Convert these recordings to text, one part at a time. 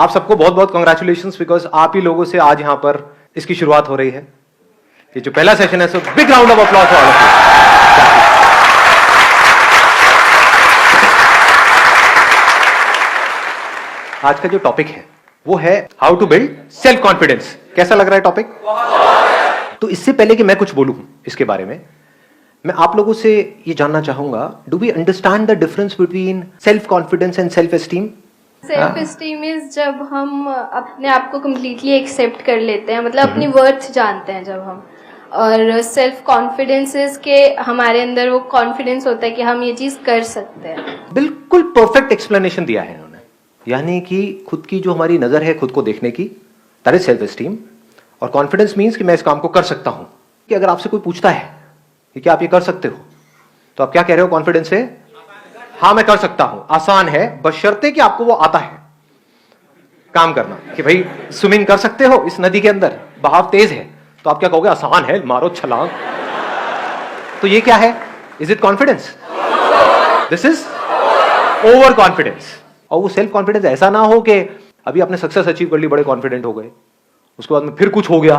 आप सबको बहुत बहुत कॉन्ग्रेचुलेशंस, बिकॉज आप ही लोगों से आज यहां पर इसकी शुरुआत हो रही है। ये जो पहला सेशन है, so big round of applause for all of you. आज का जो टॉपिक है वो है how to build self confidence. कैसा लग रहा है टॉपिक? तो इससे पहले कि मैं कुछ बोलूं इसके बारे में, मैं आप लोगों से ये जानना चाहूंगा, do we understand the difference between self confidence and self esteem? Self esteem is जब हम अपने आप को कम्प्लीटली एक्सेप्ट कर लेते हैं, मतलब अपनी वर्थ जानते हैं जब हम। और सेल्फ कॉन्फिडेंस इज के हमारे अंदर वो कॉन्फिडेंस होता है कि हम ये चीज कर सकते हैं। बिल्कुल परफेक्ट एक्सप्लेनेशन दिया है इन्होंने। यानी कि खुद की जो हमारी नजर है खुद को देखने की, दैट इज सेल्फ एस्टीम। और कॉन्फिडेंस मीन्स कि मैं इस काम को कर सकता हूं। कि अगर आपसे कोई पूछता है कि क्या आप ये कर सकते हो, तो आप क्या कह रहे हो कॉन्फिडेंस से? हाँ मैं कर सकता हूं। आसान है, बशर्ते कि आपको वो आता है काम करना। कि भाई स्विमिंग कर सकते हो इस नदी के अंदर, बहाव तेज है, तो आप क्या कहोगे? आसान है, मारो छलांग। तो ये क्या है? Is it confidence? This is over confidence. और वो सेल्फ कॉन्फिडेंस ऐसा ना हो कि अभी आपने सक्सेस अचीव कर ली, बड़े कॉन्फिडेंट हो गए, उसके बाद में फिर कुछ हो गया,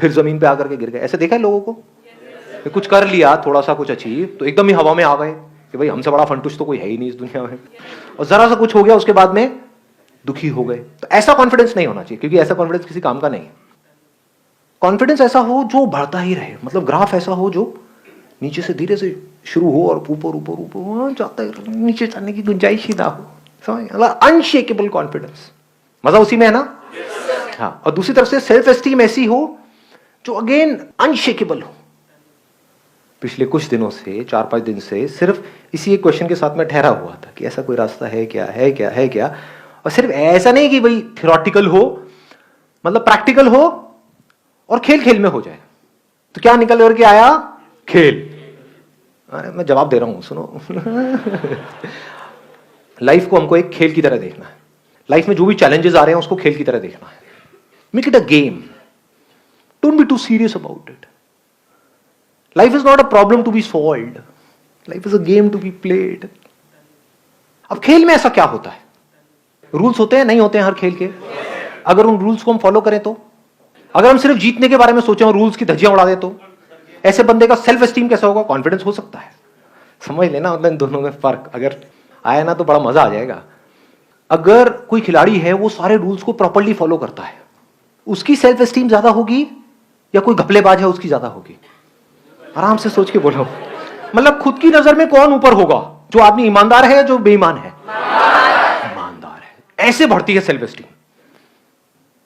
फिर जमीन पे आकर के गिर गए। ऐसे देखा है लोगों को? कुछ कर लिया, थोड़ा सा कुछ अचीव, तो एकदम ही हवा में आ गए कि भाई हमसे बड़ा फंटूश तो कोई है ही नहीं इस दुनिया में। और जरा सा कुछ हो गया, उसके बाद में दुखी हो गए। तो ऐसा कॉन्फिडेंस नहीं होना चाहिए, क्योंकि ऐसा कॉन्फिडेंस किसी काम का नहीं है। कॉन्फिडेंस ऐसा हो जो बढ़ता ही रहे, मतलब ग्राफ ऐसा हो जो नीचे से धीरे से शुरू हो और ऊपर ऊपर ऊपर जाता है, नीचे जाने की गुंजाइश ही ना हो। समझ? अनशेकेबल कॉन्फिडेंस, मजा उसी में है ना? हाँ। और दूसरी तरफ से सेल्फ एस्टीम ऐसी हो जो अगेन अनशेकेबल हो। पिछले कुछ दिनों से, 4-5 दिन से सिर्फ इसी एक क्वेश्चन के साथ में ठहरा हुआ था कि ऐसा कोई रास्ता है क्या, है क्या, है क्या। और सिर्फ ऐसा नहीं कि भाई थियोरेटिकल हो, मतलब प्रैक्टिकल हो और खेल खेल में हो जाए। तो क्या निकल करके आया? खेल। अरे मैं जवाब दे रहा हूं, सुनो। लाइफ को हमको एक खेल की तरह देखना है। लाइफ में जो भी चैलेंजेस आ रहे हैं उसको खेल की तरह देखना है। Make it a game, don't be too serious about it. Life is not a problem to be solved, life is a game to be played. अब खेल में ऐसा क्या होता है? रूल्स होते हैं, नहीं होते हैं हर खेल के? अगर उन रूल्स को हम फॉलो करें तो, अगर हम सिर्फ जीतने के बारे में सोचें और रूल्स की धज्जियां उड़ा दे, तो ऐसे बंदे का सेल्फ एस्टीम कैसा होगा? कॉन्फिडेंस हो सकता है। समझ लेना, मतलब इन दोनों में फर्क अगर आया ना तो बड़ा मजा आ जाएगा। अगर कोई खिलाड़ी है वो सारे रूल्स को प्रॉपर्ली फॉलो करता है, उसकी सेल्फ एस्टीम ज्यादा होगी या कोई घपलेबाज है उसकी ज्यादा होगी? आराम से सोच के बोलो। मतलब खुद की नजर में कौन ऊपर होगा? जो आदमी ईमानदार है या जो बेईमान है? ईमानदार है। ऐसे बढ़ती है सेल्फ एस्टीम।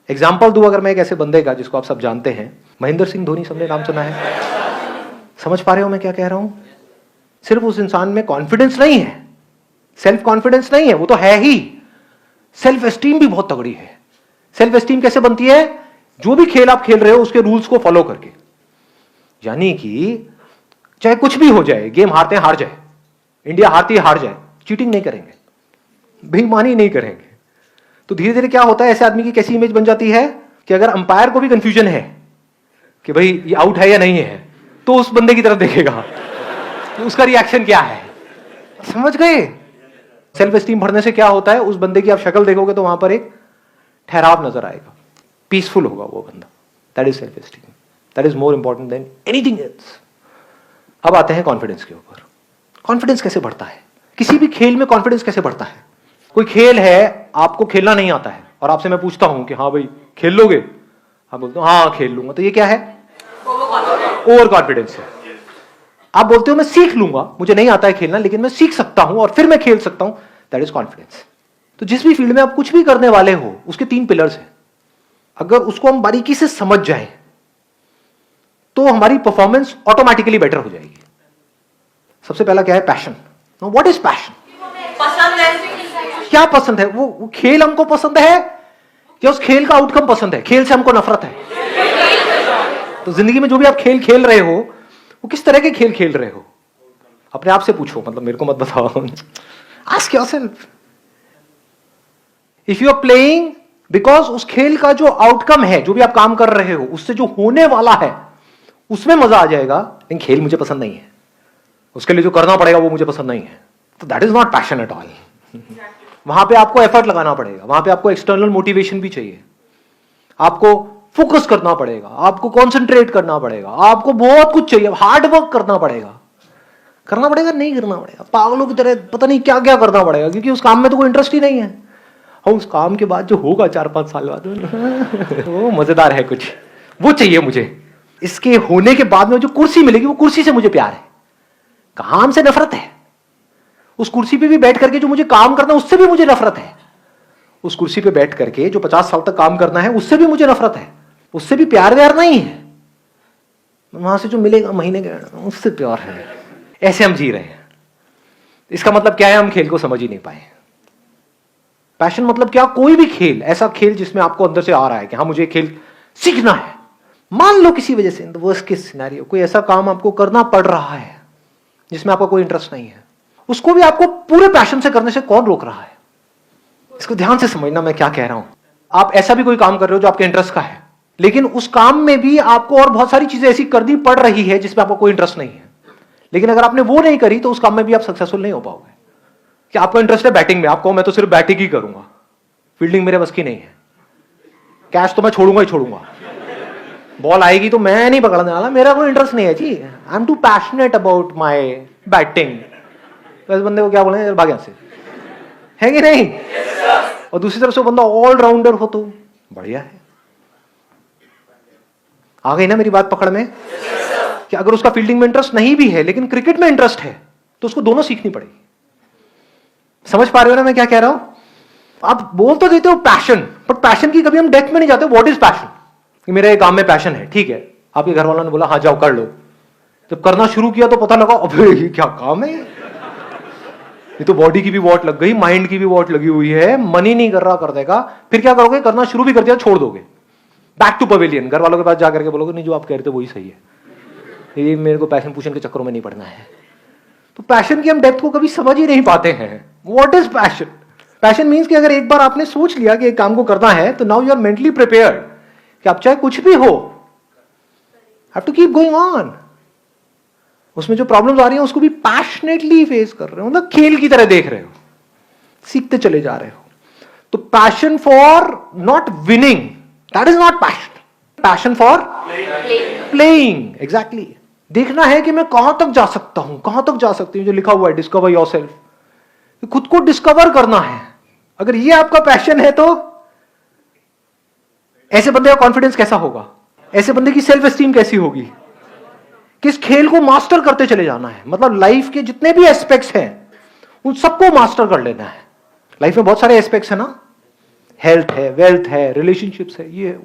एग्जाम्पल दूं अगर मैं एक ऐसे बंदे का जिसको आप सब जानते हैं, महेंद्र सिंह धोनी, सबने नाम सुना है? समझ पा रहे हो मैं क्या कह रहा हूं? सिर्फ उस इंसान में कॉन्फिडेंस नहीं है, सेल्फ कॉन्फिडेंस नहीं है, वो तो है ही, सेल्फ एस्टीम भी बहुत तगड़ी है। सेल्फ एस्टीम कैसे बनती है? जो भी खेल आप खेल रहे हो उसके रूल्स को फॉलो करके। यानी कि चाहे कुछ भी हो जाए, गेम हारते हैं हार जाए, इंडिया हारती है हार जाए, चीटिंग नहीं करेंगे, बेईमानी नहीं करेंगे। तो धीरे धीरे क्या होता है, ऐसे आदमी की कैसी इमेज बन जाती है कि अगर अंपायर को भी कंफ्यूजन है कि भाई ये आउट है या नहीं है, तो उस बंदे की तरफ देखेगा तो उसका रिएक्शन क्या है। समझ गए? सेल्फ एस्टीम बढ़ने से क्या होता है, उस बंदे की आप शक्ल देखोगे तो वहां पर एक ठहराव नजर आएगा, पीसफुल होगा वो बंदा। That is self esteem, that is more important than anything else. अब आते हैं कॉन्फिडेंस के ऊपर। कॉन्फिडेंस कैसे बढ़ता है? किसी भी खेल में कॉन्फिडेंस कैसे बढ़ता है? कोई खेल है, आपको खेलना नहीं आता है और आपसे मैं पूछता हूं कि हाँ भाई खेल लोगे? आप बोलते हो हाँ खेल लूंगा, तो ये क्या है? ओवर कॉन्फिडेंस है। आप बोलते हो मैं सीख लूंगा, मुझे नहीं आता है खेलना लेकिन मैं सीख सकता हूं और फिर मैं खेल सकता हूं, दैट इज कॉन्फिडेंस। तो जिस भी फील्ड में आप कुछ भी करने वाले हो, उसके 3 पिलर्स हैं। अगर उसको हम बारीकी से समझ जाएं तो हमारी परफॉर्मेंस ऑटोमेटिकली बेटर हो जाएगी। सबसे पहला क्या है? पैशन। What is passion? पसंद है। क्या पसंद है? वो खेल हमको पसंद है या उस खेल का आउटकम पसंद है? खेल से हमको नफरत है। तो जिंदगी में जो भी आप खेल खेल रहे हो, वो किस तरह के खेल खेल रहे हो? अपने आप से पूछो, मतलब मेरे को मत बताओ। Ask yourself. If you are playing because उस खेल का जो आउटकम है, जो भी आप काम कर रहे हो, उससे जो होने वाला है उसमें मजा आ जाएगा, लेकिन खेल मुझे पसंद नहीं है, उसके लिए जो करना पड़ेगा वो मुझे पसंद नहीं है, तो that is not passion at all. वहां पे आपको एफर्ट लगाना पड़ेगा, वहां पे आपको एक्सटर्नल मोटिवेशन भी चाहिए, आपको फोकस करना पड़ेगा, आपको कॉन्सेंट्रेट करना पड़ेगा, आपको बहुत कुछ चाहिए, हार्ड वर्क करना पड़ेगा नहीं करना पड़ेगा, पागलों की तरह पता नहीं क्या क्या करना पड़ेगा, क्योंकि उस काम में तो कोई इंटरेस्ट ही नहीं है। और उस काम के बाद जो होगा 4-5 साल बाद वो मजेदार है कुछ, वो चाहिए मुझे। इसके होने के बाद में जो कुर्सी मिलेगी, वो कुर्सी से मुझे प्यार है, काम से नफरत है। उस कुर्सी पे भी बैठ करके जो मुझे काम करना है, उससे भी मुझे नफरत है। उस कुर्सी पे बैठ करके जो 50 साल तक काम करना है, उससे भी मुझे नफरत है, उससे भी प्यार व्यार नहीं है। वहां से जो मिलेगा महीने के, उससे प्यार है। ऐसे हम जी रहे हैं। इसका मतलब क्या है? हम खेल को समझ ही नहीं पाए। पैशन मतलब क्या? कोई भी खेल, ऐसा खेल जिसमें आपको अंदर से आ रहा है कि हाँ मुझे खेल सीखना है। मान लो किसी वजह से, in the worst case scenario, कोई ऐसा काम आपको करना पड़ रहा है जिसमें आपका कोई इंटरेस्ट नहीं है, उसको भी आपको पूरे पैशन से करने से कौन रोक रहा है? इसको ध्यान से समझना मैं क्या कह रहा हूं। आप ऐसा भी कोई काम कर रहे हो जो आपके इंटरेस्ट का है, लेकिन उस काम में भी आपको और बहुत सारी चीजें ऐसी करनी पड़ रही है जिसमें आपको कोई इंटरेस्ट नहीं है, लेकिन अगर आपने वो नहीं करी तो उस काम में भी आप सक्सेसफुल नहीं हो पाओगे। कि आपको इंटरेस्ट है बैटिंग में, आपको मैं तो सिर्फ बैटिंग ही करूंगा, फील्डिंग मेरे बस की नहीं है, कैच तो मैं छोड़ूंगा ही छोड़ूंगा, बॉल आएगी तो मैं नहीं पकड़ने वाला, मेरा कोई इंटरेस्ट नहीं है जी, I am too passionate about my batting. तो इस बंदे को क्या बोलेंगे? भाग यहां से, है कि नहीं? और दूसरी तरफ से बंदा ऑलराउंडर हो तो बढ़िया है। आ गई ना मेरी बात पकड़ में? कि अगर उसका फील्डिंग में इंटरेस्ट नहीं भी है लेकिन क्रिकेट में इंटरेस्ट है, तो उसको दोनों सीखनी पड़ेगी। समझ पा रहे हो ना मैं क्या कह रहा हूं? आप बोल तो देते हो पैशन, बट पैशन की कभी हम डेप्थ में नहीं जाते। What is passion? कि मेरे काम में पैशन है, ठीक है, आपके घर वालों ने बोला हाँ जाओ कर लो, जब करना शुरू किया तो पता लगा अबे ये क्या काम है, ये तो बॉडी की भी वॉट लग गई, माइंड की भी वॉट लगी हुई है, मन ही नहीं कर रहा कर देगा। फिर क्या करोगे? करना शुरू भी कर दिया, छोड़ दोगे, बैक टू पवेलियन, घर वालों के पास जाकर के बोलोगे नहीं जो आप कह रहे थे वही सही है, ये मेरे को पैशन पूशन के चक्करों में नहीं पड़ना है। तो पैशन की हम डेप्थ को कभी समझ ही नहीं पाते हैं। What is passion? Passion means कि अगर एक बार आपने सोच लिया कि एक काम को करना है, तो now you are mentally prepared कि आप चाहे कुछ भी हो, have to keep going on. उसमें जो प्रॉब्लम्स आ रही हैं उसको भी पैशनेटली फेस कर रहे हो, मतलब खेल की तरह देख रहे हो, सीखते चले जा रहे हो। तो passion for not winning, that is not passion. Passion for playing, exactly. देखना है कि मैं कहां तक जा सकता हूं, कहां तक जा सकती हूं, जो लिखा हुआ है डिस्कवर योरसेल्फ। खुद को डिस्कवर करना है। अगर ये आपका पैशन है तो ऐसे बंदे का कॉन्फिडेंस कैसा होगा? ऐसे बंदे की सेल्फ एस्टीम कैसी होगी? किस खेल को मास्टर करते चले जाना है, मतलब लाइफ के जितने भी एस्पेक्ट्स हैं उन सबको मास्टर कर लेना है। लाइफ में बहुत सारे एस्पेक्ट्स है ना, हेल्थ है, वेल्थ है, रिलेशनशिप्स है, ये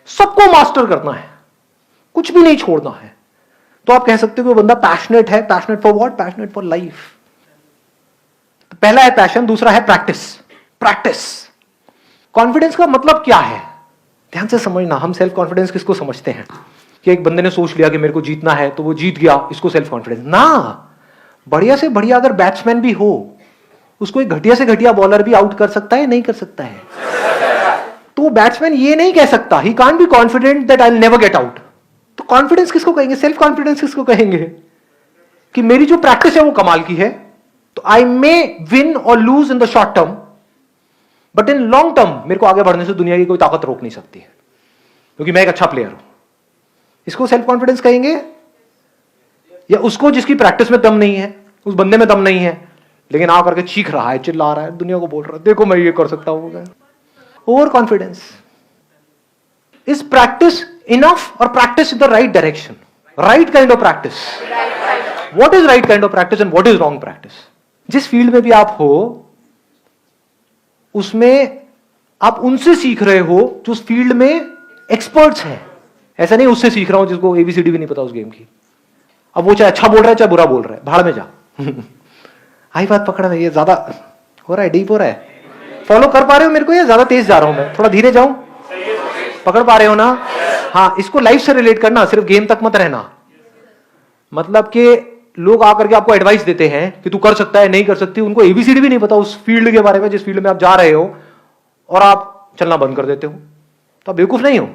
सबको मास्टर करना है, कुछ भी नहीं छोड़ना है। तो आप कह सकते हो कि वो बंदा पैशनेट है। Passionate for what? Passionate for life. तो पहला है पैशन, दूसरा है प्रैक्टिस। प्रैक्टिस। कॉन्फिडेंस का मतलब क्या है? ध्यान से समझना। हम सेल्फ कॉन्फिडेंस किसको समझते हैं? कि एक बंदे ने सोच लिया कि मेरे को जीतना है तो वो जीत गया, इसको सेल्फ कॉन्फिडेंस ना। बढ़िया से बढ़िया अगर बैट्समैन भी हो, उसको एक घटिया से घटिया बॉलर भी आउट कर सकता है, नहीं कर सकता है? तो बैट्समैन ये नहीं कह सकता, he can't be confident that I will never get out. तो कॉन्फिडेंस किसको कहेंगे? सेल्फ कॉन्फिडेंस किसको कहेंगे? कि मेरी जो प्रैक्टिस है वो कमाल की है, तो आई मे विन और lose in the short term, but in long term मेरे को आगे बढ़ने से दुनिया की कोई ताकत रोक नहीं सकती है, क्योंकि मैं एक अच्छा प्लेयर हूं। इसको सेल्फ कॉन्फिडेंस कहेंगे? या उसको जिसकी प्रैक्टिस में दम नहीं है, उस बंदे में दम नहीं है, लेकिन आ करके चीख रहा है, चिल्ला रहा है, दुनिया को बोल रहा है देखो मैं ये कर सकता हूं। Over confidence. Is practice enough और practice in the right direction? Right kind of practice. What is right kind of practice and what is wrong practice? जिस फील्ड में भी आप हो उसमें आप उनसे सीख रहे हो जो उस फील्ड में एक्सपर्ट्स हैं। ऐसा नहीं उससे सीख रहा हूं जिसको एबीसीडी भी नहीं पता उस गेम की। अब वो चाहे अच्छा बोल रहा है चाहे बुरा बोल रहा है, भाड़ में जा। आई बात पकड़ में? ये ज्यादा हो रहा है, डीप हो रहा है? फॉलो कर पा रहे हो मेरे को या ज्यादा तेज जा रहा हूं मैं? थोड़ा धीरे जाऊं? पकड़ पा रहे हो ना? हाँ, इसको लाइफ से रिलेट करना, सिर्फ गेम तक मत रहना। मतलब कि लोग आकर के आपको एडवाइस देते हैं कि तू कर सकता है, नहीं कर सकती, उनको एबीसीडी भी नहीं पता उस फील्ड के बारे में जिस फील्ड में आप जा रहे हो, और आप चलना बंद कर देते हो, तो आप बेवकूफ नहीं हो।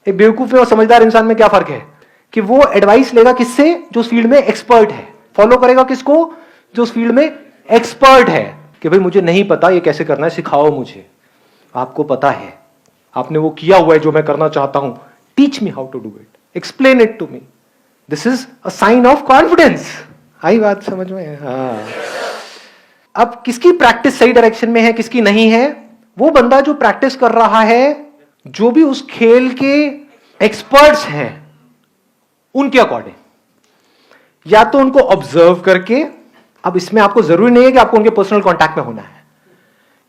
एक बेवकूफ और समझदार इंसान में क्या फर्क है? कि वो एडवाइस लेगा किससे? जो उस फील्ड में एक्सपर्ट है। फॉलो करेगा किसको? जो उस फील्ड में एक्सपर्ट है। कि भाई मुझे नहीं पता ये कैसे करना है, सिखाओ मुझे। आपको पता है, आपने वो किया हुआ है जो मैं करना चाहता हूं, teach me how to do it, explain it to me. This is a sign of confidence. आई बात समझ में? हाँ। अब किसकी प्रैक्टिस सही डायरेक्शन में है, किसकी नहीं है? वो बंदा जो प्रैक्टिस कर रहा है, जो भी उस खेल के एक्सपर्ट्स हैं उनके अकॉर्डिंग, या तो उनको ऑब्जर्व करके। अब इसमें आपको जरूरी नहीं है कि आपको उनके पर्सनल कांटेक्ट में होना है।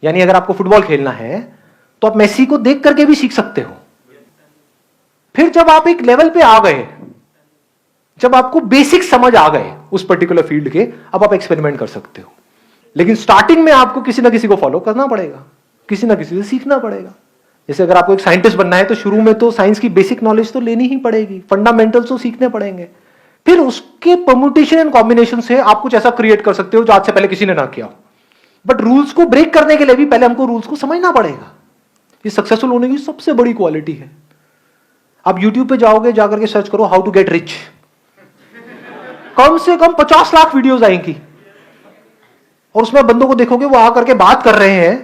यानी अगर आपको फुटबॉल खेलना है तो आप मेसी को देख करके भी सीख सकते हो। फिर जब आप एक लेवल पे आ गए, जब आपको बेसिक समझ आ गए उस पर्टिकुलर फील्ड के, अब आप एक्सपेरिमेंट कर सकते हो। लेकिन स्टार्टिंग में आपको किसी ना किसी को फॉलो करना पड़ेगा, किसी ना किसी से सीखना पड़ेगा। जैसे अगर आपको एक साइंटिस्ट बनना है तो शुरू में तो साइंस की बेसिक नॉलेज तो लेनी ही पड़ेगी, फंडामेंटल्स तो सीखने पड़ेंगे। फिर उसके परम्यूटेशन एंड कॉम्बिनेशन से आप कुछ ऐसा क्रिएट कर सकते हो जो आज से पहले किसी ने ना किया। बट रूल्स को ब्रेक करने के लिए भी पहले हमको रूल्स को समझना पड़ेगा। ये सक्सेसफुल होने की सबसे बड़ी क्वालिटी है। आप YouTube पे जाओगे, जाकर के सर्च करो हाउ टू गेट रिच, कम से कम 50 लाख वीडियोस आएंगी, और उसमें बंदों को देखोगे वो आकर के बात कर रहे हैं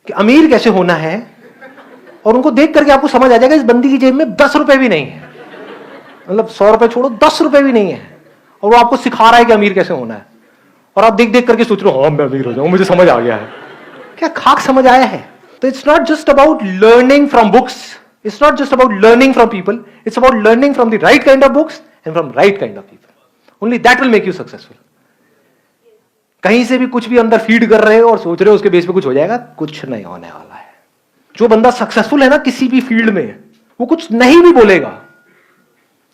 कि अमीर कैसे होना है, और उनको देख करके आपको समझ आ जाएगा इस बंदी की जेब में 10 रुपए भी नहीं है, मतलब 100 रुपए छोड़ो 10 रुपए भी नहीं है, और वो आपको सिखा रहा है कि अमीर कैसे होना है। और आप देख देख करके सोच रहे हो हाँ मैं अमीर हो जाऊं, मुझे समझ आ गया है। क्या खाक समझ आया है? तो it's not just about learning from books, it's not just about learning from people, it's about learning from the right kind of books and from right kind of people. Only that will make you successful. कहीं से भी कुछ भी अंदर feed कर रहे हो और सोच रहे हो उसके बेस पे कुछ हो जाएगा, कुछ नहीं होने वाला है। जो बंदा सक्सेसफुल है ना किसी भी फील्ड में, वो कुछ नहीं भी बोलेगा,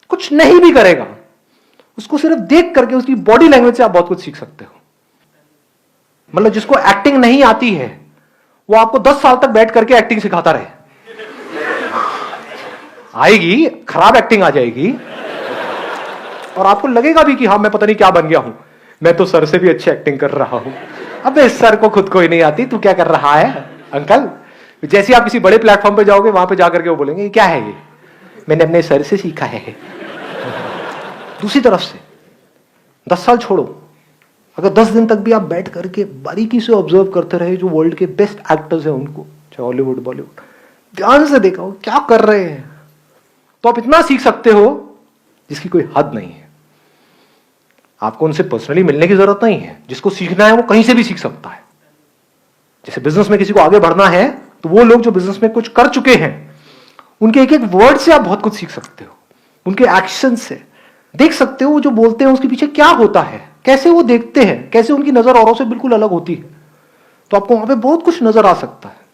कुछ नहीं भी करेगा, उसको सिर्फ देख करके उसकी बॉडी लैंग्वेज से आप बहुत कुछ सीख सकते हो। मतलब जिसको एक्टिंग नहीं आती है वो आपको 10 साल तक बैठ करके एक्टिंग सिखाता रहे, आएगी खराब एक्टिंग आ जाएगी, और आपको लगेगा भी कि हाँ मैं पता नहीं क्या बन गया हूं, मैं तो सर से भी अच्छी एक्टिंग कर रहा हूं। अबे सर को खुद को ही नहीं आती, तू क्या कर रहा है अंकल? जैसे आप किसी बड़े प्लेटफॉर्म पे जाओगे, वहां पे जाकर के वो बोलेंगे क्या है ये, मैंने अपने सर से सीखा है। दूसरी तरफ से 10 साल छोड़ो, अगर 10 दिन तक भी आप बैठ करके बारीकी से ऑब्जर्व करते रहे जो वर्ल्ड के बेस्ट एक्टर्स हैं उनको, चाहे हॉलीवुड बॉलीवुड, ध्यान से देखा हो क्या कर रहे हैं, तो आप इतना सीख सकते हो जिसकी कोई हद नहीं है। आपको उनसे पर्सनली मिलने की जरूरत नहीं है, जिसको सीखना है वो कहीं से भी सीख सकता है। जैसे बिजनेस में किसी को आगे बढ़ना है तो वो लोग जो बिजनेस में कुछ कर चुके हैं उनके एक एक वर्ड से आप बहुत कुछ सीख सकते हो, उनके एक्शन से देख सकते हो वो जो बोलते हैं उसके पीछे क्या होता है, कैसे वो देखते हैं, कैसे उनकी नजर औरों से बिल्कुल अलग होती है। तो आपको वहां पे बहुत कुछ नजर आ सकता है।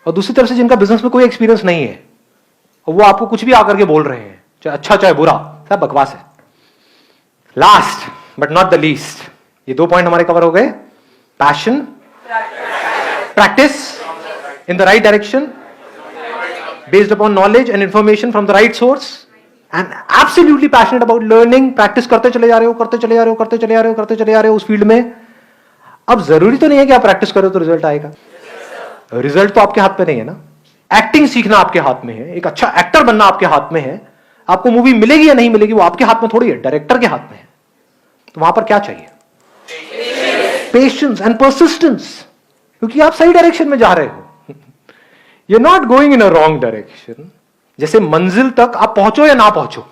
और दूसरी तरफ से जिनका बिजनेस में कोई एक्सपीरियंस नहीं है और वो आपको कुछ भी आकर के बोल रहे हैं, चाहे अच्छा चाहे बुरा, सब बकवास है। Last but not the least, ये 2 पॉइंट हमारे कवर हो गए। Passion, practice in the right direction based upon knowledge and information from the right source, and absolutely passionate about learning. Practice करते चले जा रहे हो, करते चले जा रहे हो, करते चले जा रहे हो, करते चले जा रहे हो उस फील्ड में। अब जरूरी तो नहीं है कि आप प्रैक्टिस करो तो रिजल्ट आएगा, रिजल्ट तो आपके हाथ में नहीं है ना। एक्टिंग सीखना आपके हाथ में है, एक अच्छा एक्टर बनना आपके हाथ में है। आपको मूवी मिलेगी या नहीं मिलेगी वो आपके हाथ में थोड़ी है, डायरेक्टर के हाथ में है। तो वहां पर क्या चाहिए? पेशेंस एंड परसिस्टेंस, क्योंकि आप सही डायरेक्शन में जा रहे हो। You are not going in a wrong direction. जैसे मंजिल तक आप पहुंचो या ना पहुंचो,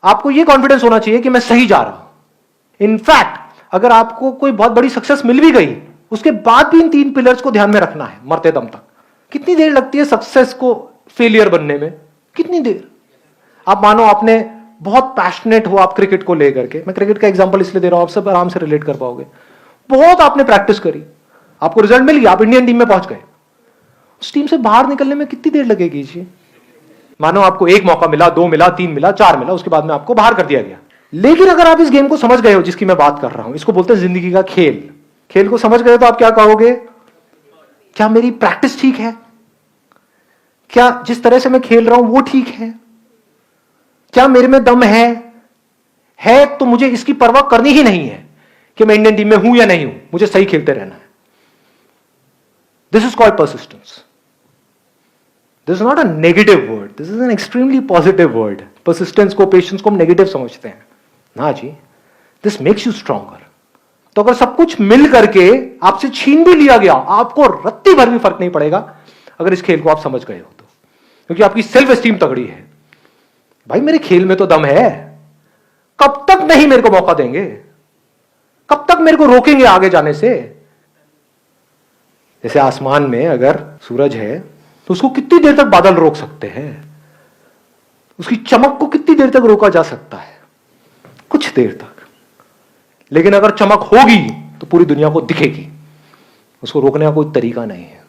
आपको यह कॉन्फिडेंस होना चाहिए कि मैं सही जा रहा हूं। इनफैक्ट अगर आपको कोई बहुत बड़ी सक्सेस मिल भी गई, उसके बाद भी इन 3 पिलर्स को ध्यान में रखना है मरते दम तक। कितनी देर लगती है सक्सेस को फेलियर बनने में? कितनी देर? आप मानो आपने बहुत पैशनेट हो आप क्रिकेट को लेकर के, मैं क्रिकेट का एग्जांपल इसलिए दे रहा हूं, आप सब आराम से रिलेट कर पाओगे। बहुत आपने प्रैक्टिस करी, आपको रिजल्ट मिल गया, आप इंडियन टीम में पहुंच गए। उस टीम से बाहर निकलने में कितनी देर लगेगी जी? मानो आपको 1 मौका मिला, 2 मिला, 3 मिला, 4 मिला, उसके बाद में आपको बाहर कर दिया गया। लेकिन अगर आप इस गेम को समझ गए हो जिसकी मैं बात कर रहा हूं, इसको बोलते हैं जिंदगी का खेल। खेल को समझ गए तो आप क्या कहोगे? क्या मेरी प्रैक्टिस ठीक है? क्या जिस तरह से मैं खेल रहा हूं वो ठीक है? क्या मेरे में दम है तो मुझे इसकी परवाह करनी ही नहीं है कि मैं इंडियन टीम में हूं या नहीं हूं, मुझे सही खेलते रहना है। This is called persistence. This is not a negative word, this is an extremely positive word. Persistence को, पेशेंस को हम नेगेटिव समझते हैं ना जी। This makes you stronger. तो अगर सब कुछ मिल करके आपसे छीन भी लिया गया, आपको रत्ती भर भी फर्क नहीं पड़ेगा, अगर इस खेल को आप समझ गए हो तो, क्योंकि आपकी सेल्फ एस्टीम तगड़ी है। भाई मेरे खेल में तो दम है, कब तक नहीं मेरे को मौका देंगे, कब तक मेरे को रोकेंगे आगे जाने से। जैसे आसमान में अगर सूरज है तो उसको कितनी देर तक बादल रोक सकते हैं, उसकी चमक को कितनी देर तक रोका जा सकता है, कुछ देर तक। लेकिन अगर चमक होगी तो पूरी दुनिया को दिखेगी, उसको रोकने का कोई तरीका नहीं है।